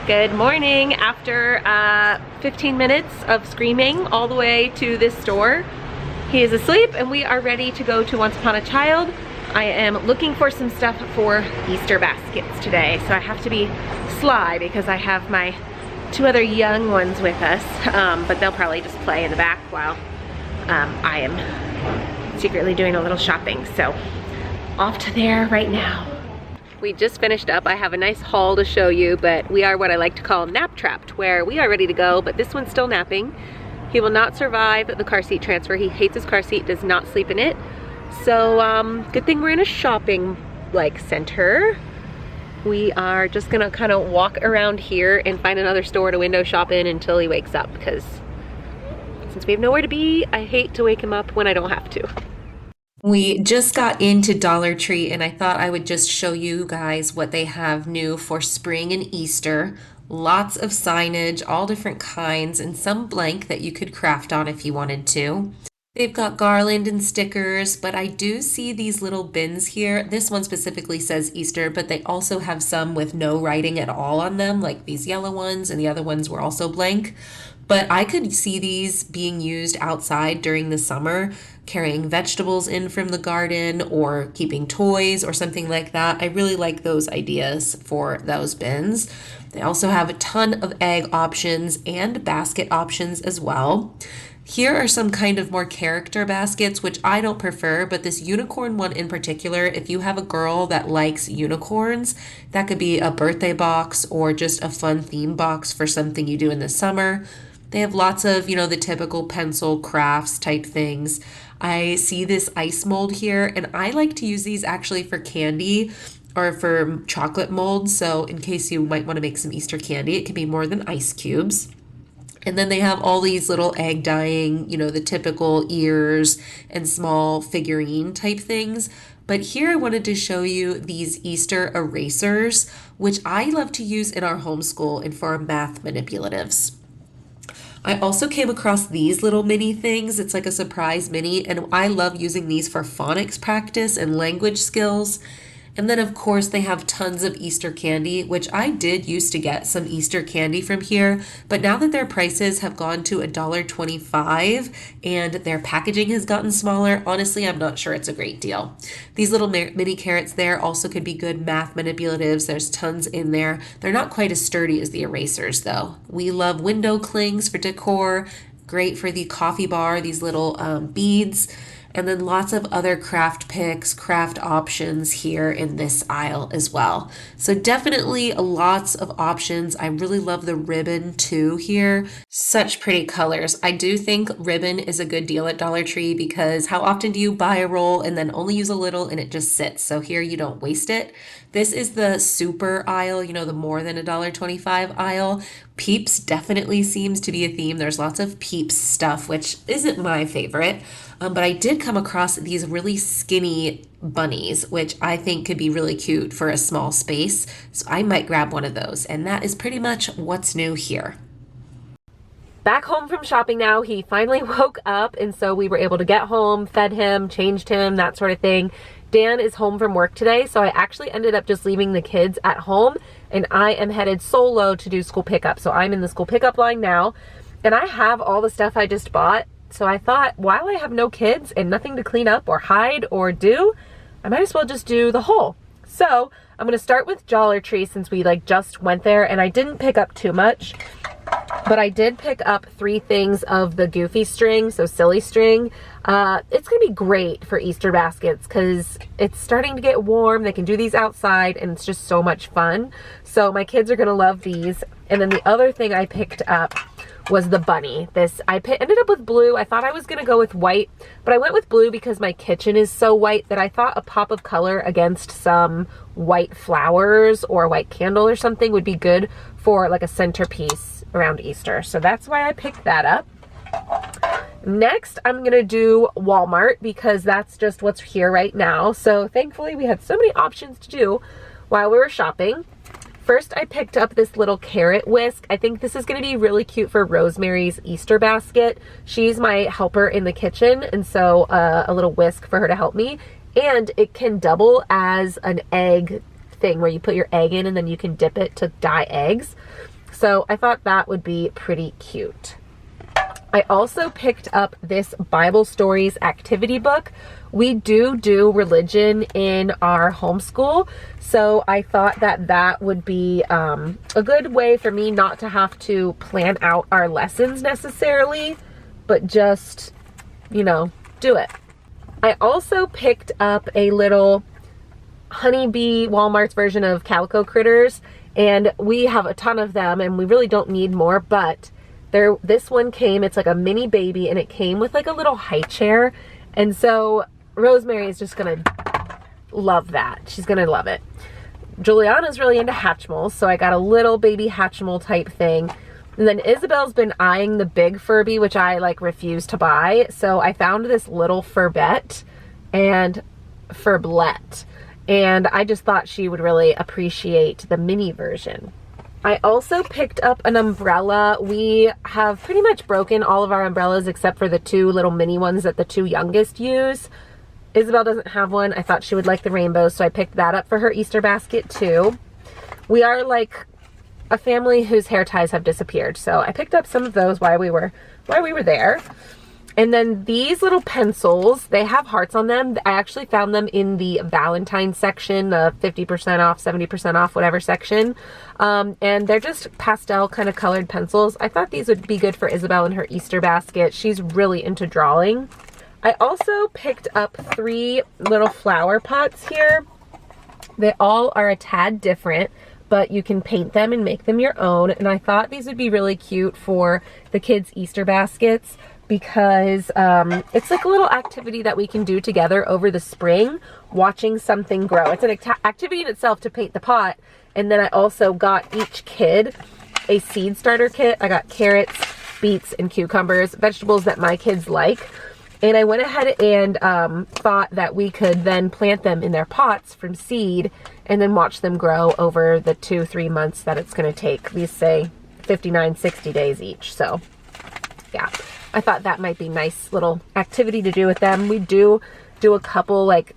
Good morning. After 15 minutes of screaming all the way to this store, he is asleep and we are ready to go to Once Upon a Child. I am looking for some stuff for Easter baskets today, so I have to be sly because I have my two other young ones with us, but they'll probably just play in the back while I am secretly doing a little shopping. So off to there right now. We just finished up. I have a nice haul to show you, but we are what I like to call nap trapped, where we are ready to go, but this one's still napping. He will not survive the car seat transfer. He hates his car seat, does not sleep in it. So good thing we're in a shopping center. We are just gonna kind of walk around here and find another store to window shop in until he wakes up, because since we have nowhere to be, I hate to wake him up when I don't have to. We just got into Dollar Tree and I thought I would just show you guys what they have new for spring and Easter. Lots of signage, all different kinds, and some blank that you could craft on if you wanted to. They've got garland and stickers, but I do see these little bins here. This one specifically says Easter, but they also have some with no writing at all on them, like these yellow ones, and the other ones were also blank. But I could see these being used outside during the summer, carrying vegetables in from the garden or keeping toys or something like that. I really like those ideas for those bins. They also have a ton of egg options and basket options as well. Here are some kind of more character baskets, which I don't prefer, but this unicorn one in particular, if you have a girl that likes unicorns, that could be a birthday box or just a fun theme box for something you do in the summer. They have lots of, the typical pencil crafts type things. I see this ice mold here, and I like to use these actually for candy or for chocolate molds. So in case you might want to make some Easter candy, it can be more than ice cubes. And then they have all these little egg dyeing, the typical ears and small figurine type things. But here I wanted to show you these Easter erasers, which I love to use in our homeschool and for our math manipulatives. I also came across these little mini things. It's like a surprise mini, and I love using these for phonics practice and language skills. And then of course they have tons of Easter candy, which I did used to get some Easter candy from here, but now that their prices have gone to $1.25 and their packaging has gotten smaller, honestly, I'm not sure it's a great deal. These little mini carrots there also could be good math manipulatives. There's tons in there. They're not quite as sturdy as the erasers though. We love window clings for decor, great for the coffee bar, these little beads. And then lots of other craft picks, craft options here in this aisle as well. So definitely lots of options. I really love the ribbon too here. Such pretty colors. I do think ribbon is a good deal at Dollar Tree because how often do you buy a roll and then only use a little and it just sits? So here you don't waste it. This is the super aisle, the more than $1.25 aisle. Peeps definitely seems to be a theme. There's lots of Peeps stuff, which isn't my favorite. But I did come across these really skinny bunnies, which I think could be really cute for a small space. So I might grab one of those. And that is pretty much what's new here. Back home from shopping now, he finally woke up, and so we were able to get home, fed him, changed him, that sort of thing. Dan is home from work today, so I actually ended up just leaving the kids at home, and I am headed solo to do school pickup. So I'm in the school pickup line now, and I have all the stuff I just bought. So I thought, while I have no kids and nothing to clean up or hide or do, I might as well just do the haul. So I'm gonna start with Dollar Tree since we just went there, and I didn't pick up too much. But I did pick up 3 things of the Goofy string, so silly string. It's gonna be great for Easter baskets because it's starting to get warm. They can do these outside and it's just so much fun. So my kids are gonna love these. And then the other thing I picked up was the bunny. Ended up with blue. I thought I was gonna go with white, but I went with blue because my kitchen is so white that I thought a pop of color against some white flowers or a white candle or something would be good for a centerpiece around Easter. So that's why I picked that up. Next, I'm gonna do Walmart because that's just what's here right now. So thankfully we had so many options to do while we were shopping. First, I picked up this little carrot whisk. I think this is gonna be really cute for Rosemary's Easter basket. She's my helper in the kitchen, and so a little whisk for her to help me. And it can double as an egg thing where you put your egg in and then you can dip it to dye eggs. So I thought that would be pretty cute. I also picked up this Bible Stories activity book. We do religion in our homeschool, so I thought that that would be a good way for me not to have to plan out our lessons necessarily, but just, you know, do it. I also picked up a little Honeybee Walmart's version of Calico Critters, and we have a ton of them and we really don't need more, but this one came, it's like a mini baby, and it came with like a little high chair, and so Rosemary is just gonna love that. She's gonna love it. Juliana's really into Hatchimals, so I got a little baby Hatchimal type thing. And then Isabel's been eyeing the big Furby, which I like refuse to buy, so I found this little Furbette and Furblet, and I just thought she would really appreciate the mini version. I also picked up an umbrella. We have pretty much broken all of our umbrellas except for the two little mini ones that the two youngest use. Isabel doesn't have one. I thought she would like the rainbow, so I picked that up for her Easter basket too. We are like a family whose hair ties have disappeared, so I picked up some of those while we were there. And then these little pencils, they have hearts on them. I actually found them in the Valentine's section, the 50% off, 70% off, whatever section. And they're just pastel kind of colored pencils. I thought these would be good for Isabel in her Easter basket. She's really into drawing. I also picked up 3 little flower pots here. They all are a tad different, but you can paint them and make them your own. And I thought these would be really cute for the kids' Easter baskets, because it's like a little activity that we can do together over the spring, watching something grow. It's an activity in itself to paint the pot, and then I also got each kid a seed starter kit. I got carrots, beets, and cucumbers, vegetables that my kids like, and I went ahead and thought that we could then plant them in their pots from seed and then watch them grow over the 2-3 months that it's going to take. These say 59-60 days each, so yeah. I thought that might be a nice little activity to do with them. We do a couple like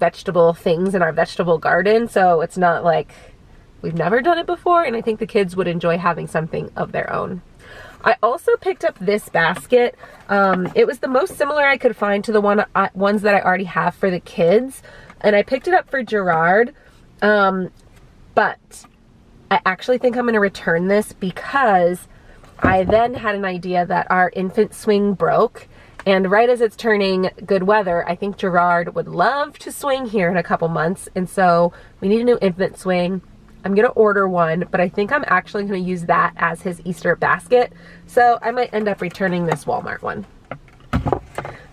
vegetable things in our vegetable garden, so it's not like we've never done it before, and I think the kids would enjoy having something of their own. I also picked up this basket. It was the most similar I could find to the ones that I already have for the kids, and I picked it up for Gerard, but I actually think I'm going to return this because I then had an idea that our infant swing broke, and right as it's turning good weather, I think Gerard would love to swing here in a couple months, and so we need a new infant swing. I'm going to order one, but I think I'm actually going to use that as his Easter basket, so I might end up returning this Walmart one.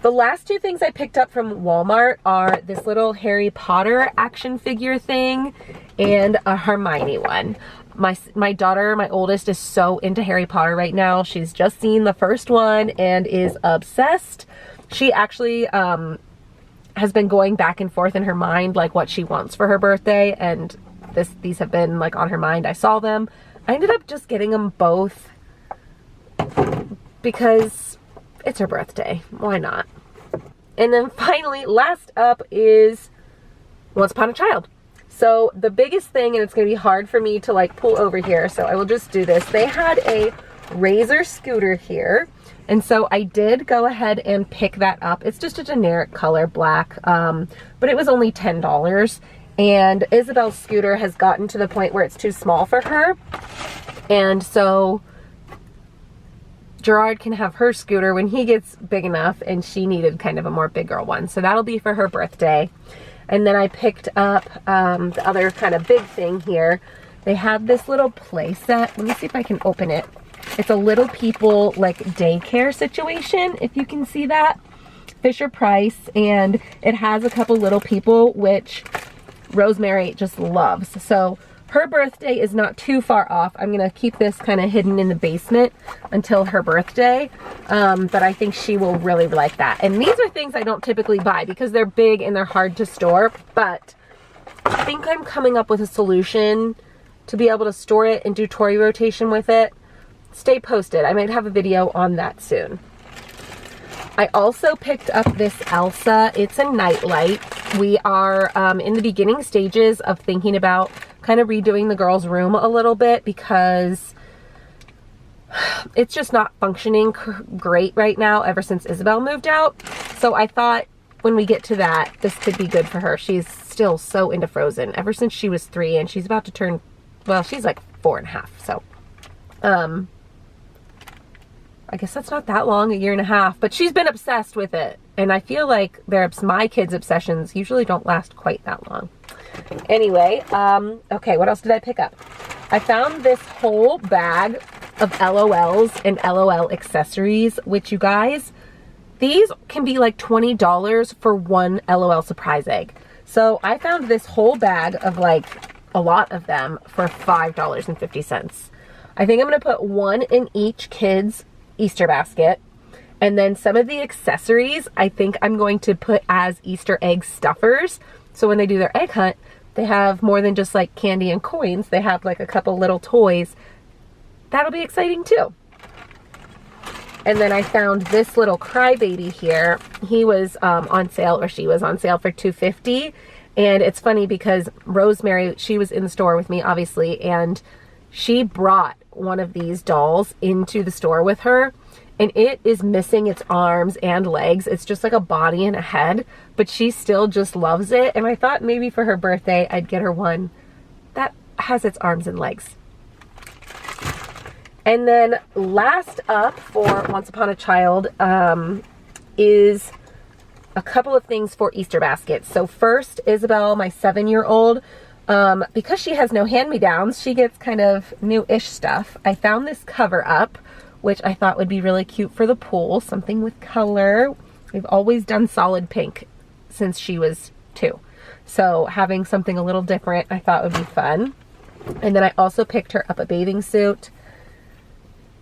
The last 2 things I picked up from Walmart are this little Harry Potter action figure thing and a Hermione one. My daughter, my oldest, is so into Harry Potter right now. She's just seen the first one and is obsessed. She actually has been going back and forth in her mind like what she wants for her birthday, and these have been like on her mind. I saw them. I ended up just getting them both because it's her birthday. Why not? And then finally, last up is Once Upon a Child. So the biggest thing, and it's going to be hard for me to like pull over here, so I will just do this. They had a Razor scooter here, and so I did go ahead and pick that up. It's just a generic color, black, but it was only $10. And Isabel's scooter has gotten to the point where it's too small for her, and so Gerard can have her scooter when he gets big enough, and she needed kind of a more big girl one, so that'll be for her birthday. And then I picked up the other kind of big thing here. They have this little play set. Let me see if I can open it. It's a Little People like daycare situation, if you can see that. Fisher Price, and it has a couple Little People, which Rosemary just loves. So her birthday is not too far off. I'm gonna keep this kind of hidden in the basement until her birthday, but I think she will really like that. And these are things I don't typically buy because they're big and they're hard to store, but I think I'm coming up with a solution to be able to store it and do Tory rotation with it. Stay posted. I might have a video on that soon. I also picked up this Elsa. It's a nightlight. We are in the beginning stages of thinking about kind of redoing the girls' room a little bit because it's just not functioning great right now ever since Isabel moved out. So I thought when we get to that, this could be good for her. She's still so into Frozen ever since she was 3, and she's about to turn, well, she's like 4.5. So, I guess that's not that long, 1.5 years, but she's been obsessed with it. And I feel like my kids' obsessions usually don't last quite that long. Anyway, okay, what else did I pick up? I found this whole bag of LOLs and LOL accessories, which, you guys, these can be like $20 for one LOL surprise egg. So I found this whole bag of like a lot of them for $5.50. I think I'm going to put one in each kid's Easter basket. And then some of the accessories I think I'm going to put as Easter egg stuffers. So when they do their egg hunt, they have more than just like candy and coins. They have like a couple little toys. That'll be exciting too. And then I found this little crybaby here. He was on sale, or she was on sale for $2.50. And it's funny because Rosemary, she was in the store with me, obviously, and she brought one of these dolls into the store with her. And it is missing its arms and legs. It's just like a body and a head, but she still just loves it. And I thought maybe for her birthday, I'd get her one that has its arms and legs. And then last up for Once Upon a Child is a couple of things for Easter baskets. So first, Isabel, my 7-year-old, because she has no hand-me-downs, she gets kind of new-ish stuff. I found this cover up, which I thought would be really cute for the pool, something with color. We've always done solid pink since she was 2. So having something a little different I thought would be fun. And then I also picked her up a bathing suit.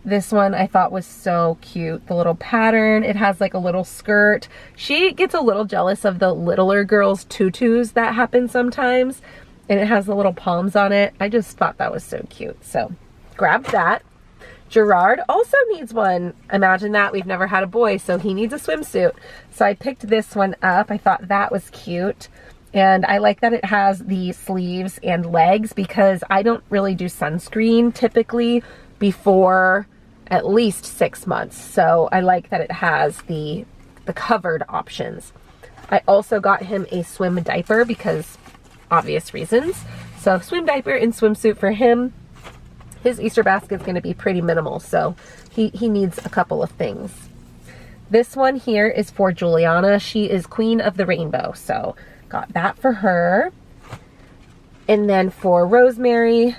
This one I thought was so cute. The little pattern, it has like a little skirt. She gets a little jealous of the littler girls' tutus that happen sometimes. And it has the little palms on it. I just thought that was so cute. So grabbed that. Gerard also needs one. Imagine that. We've never had a boy, so he needs a swimsuit. So I picked this one up. I thought that was cute. And I like that it has the sleeves and legs because I don't really do sunscreen typically before at least 6 months. So I like that it has the covered options. I also got him a swim diaper because obvious reasons. So swim diaper and swimsuit for him. His Easter basket is going to be pretty minimal, so he needs a couple of things. This one here is for Juliana. She is Queen of the Rainbow, so got that for her. And then for Rosemary,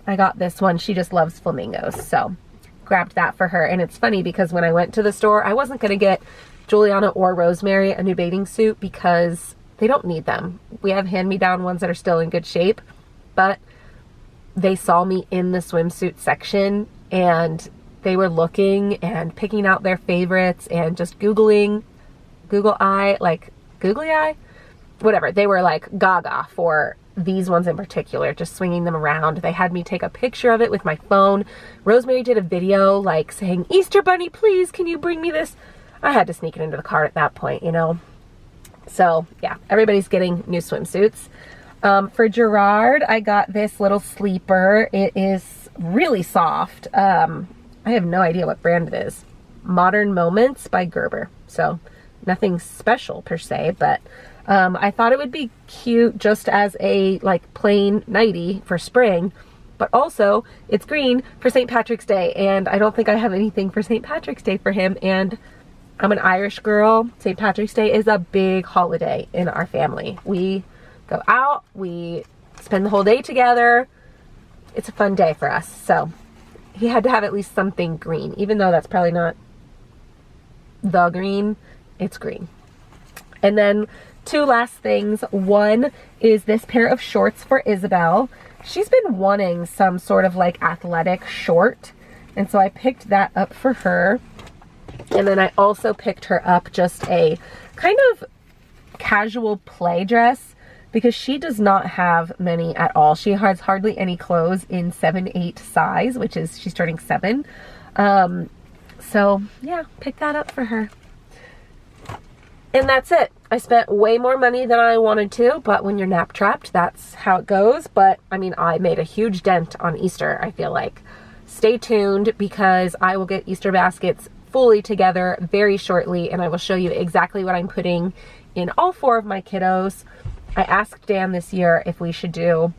I got this one. She just loves flamingos, so grabbed that for her. And it's funny because when I went to the store, I wasn't going to get Juliana or Rosemary a new bathing suit because they don't need them. We have hand-me-down ones that are still in good shape, but they saw me in the swimsuit section and they were looking and picking out their favorites and just Googling, googly eye, whatever. They were like gaga for these ones in particular, just swinging them around. They had me take a picture of it with my phone. Rosemary did a video like saying, "Easter Bunny, please, can you bring me this?" I had to sneak it into the cart at that point, you know? So yeah, everybody's getting new swimsuits. For Gerard, I got this little sleeper. It is really soft. I have no idea what brand it is. Modern Moments by Gerber. So nothing special per se, but I thought it would be cute just as a like plain nightie for spring, but also it's green for St. Patrick's Day, and I don't think I have anything for St. Patrick's Day for him, and I'm an Irish girl. St. Patrick's Day is a big holiday in our family. We go out, we spend the whole day together. It's a fun day for us. So he had to have at least something green, even though that's probably not the green, it's green. And then 2 last things. One is this pair of shorts for Isabel. She's been wanting some sort of like athletic short, and so I picked that up for her. And then I also picked her up just a kind of casual play dress because she does not have many at all. She has hardly any clothes in 7-8 size, which is, she's turning 7. So yeah, pick that up for her. And that's it. I spent way more money than I wanted to, but when you're nap trapped, that's how it goes. But I mean, I made a huge dent on Easter, I feel like. Stay tuned because I will get Easter baskets fully together very shortly, and I will show you exactly what I'm putting in all 4 of my kiddos. I asked Dan this year if we should do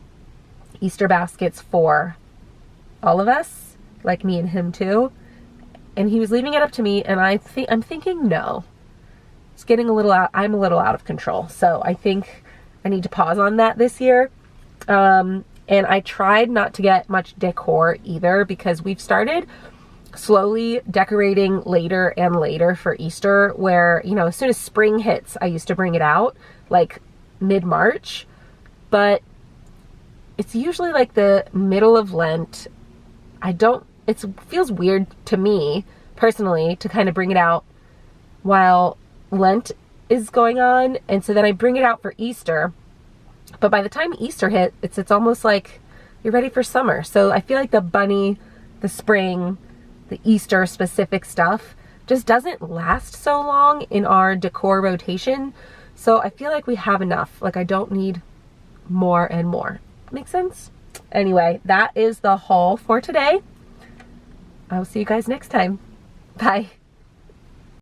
Easter baskets for all of us, like me and him too, and he was leaving it up to me, and I'm thinking no. It's getting a little out, I'm a little out of control, so I think I need to pause on that this year. And I tried not to get much decor either because we've started slowly decorating later and later for Easter, where, you know, as soon as spring hits, I used to bring it out like mid-March, but it's usually like the middle of Lent. It feels weird to me personally to kind of bring it out while Lent is going on, and so then I bring it out for Easter. But by the time Easter hit, it's almost like you're ready for summer. So I feel like the bunny, the spring, the Easter specific stuff just doesn't last so long in our decor rotation. So I feel like we have enough. Like I don't need more and more. Make sense? Anyway, that is the haul for today. I will see you guys next time. Bye.